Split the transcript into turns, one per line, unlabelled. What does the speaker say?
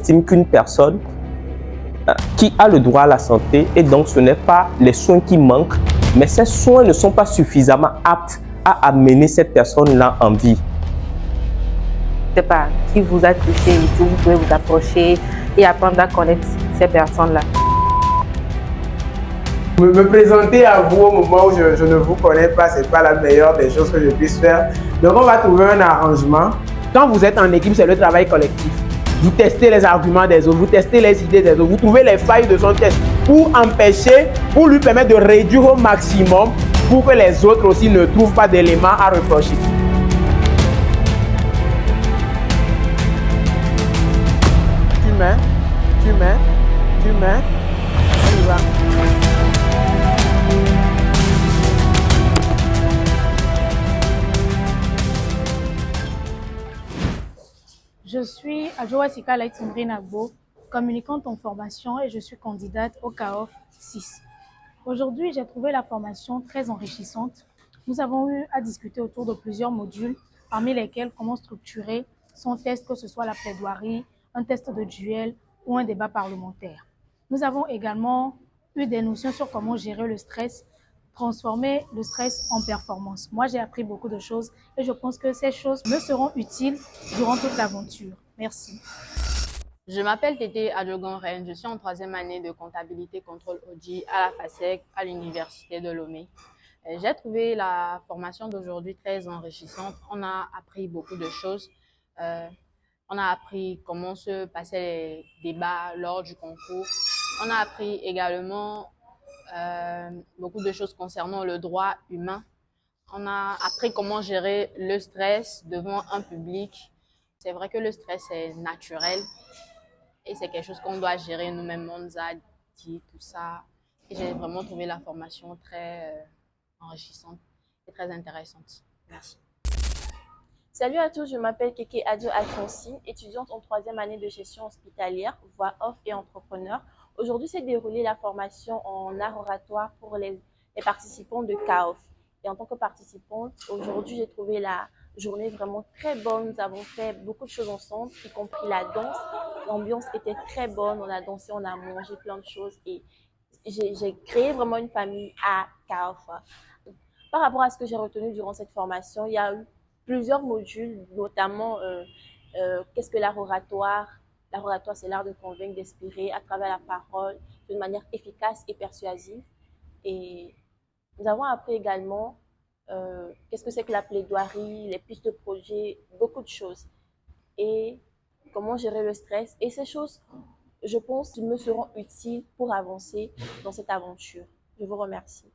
estime qu'une personne qui a le droit à la santé et donc ce n'est pas les soins qui manquent, mais ces soins ne sont pas suffisamment aptes à amener cette personne-là en vie.
Je sais pas, qui vous a touché et tout, vous pouvez vous approcher et apprendre à connaître ces personnes-là.
Me présenter à vous au moment où je ne vous connais pas, c'est pas la meilleure des choses que je puisse faire. Donc on va trouver un arrangement. Quand vous êtes en équipe, c'est le travail collectif. Vous testez les arguments des autres, vous testez les idées des autres, vous trouvez les failles de son test pour empêcher, pour lui permettre de réduire au maximum pour que les autres aussi ne trouvent pas d'éléments à reprocher. Tu mets, on y va.
Je suis Adjoa Sika Laïtimri Nagbo, communicante en formation et je suis candidate au CAOF 6. Aujourd'hui, j'ai trouvé la formation très enrichissante. Nous avons eu à discuter autour de plusieurs modules, parmi lesquels comment structurer son test, que ce soit la plaidoirie, un test de duel ou un débat parlementaire. Nous avons également eu des notions sur comment gérer le stress, transformer le stress en performance. Moi, j'ai appris beaucoup de choses et je pense que ces choses me seront utiles durant toute l'aventure. Merci.
Je m'appelle Tété Adjogan Rennes, je suis en 3e année de comptabilité contrôle audit à la FASEG à l'université de Lomé. J'ai trouvé la formation d'aujourd'hui très enrichissante. On a appris beaucoup de choses. On a appris comment se passaient les débats lors du concours. On a appris également beaucoup de choses concernant le droit humain. On a appris comment gérer le stress devant un public. C'est vrai que le stress est naturel et c'est quelque chose qu'on doit gérer nous-mêmes. On nous a dit tout ça. Et j'ai vraiment trouvé la formation très enrichissante et très intéressante. Merci.
Salut à tous, je m'appelle Keke Adjo Alfonsi, étudiante en 3e année de gestion hospitalière, voix off et entrepreneur. Aujourd'hui, s'est déroulée la formation en art oratoire pour les participants de CAOF. Et en tant que participante, aujourd'hui, j'ai trouvé la journée vraiment très bonne. Nous avons fait beaucoup de choses ensemble, y compris la danse. L'ambiance était très bonne, on a dansé, on a mangé plein de choses et j'ai créé vraiment une famille à CAOF. Par rapport à ce que j'ai retenu durant cette formation, il y a eu plusieurs modules, notamment qu'est-ce que l'art oratoire. L'art oratoire, c'est l'art de convaincre, d'inspirer à travers la parole d'une manière efficace et persuasive. Et nous avons appris également qu'est-ce que c'est que la plaidoirie, les pistes de projet, beaucoup de choses. Et comment gérer le stress. Et ces choses, je pense, me seront utiles pour avancer dans cette aventure. Je vous remercie.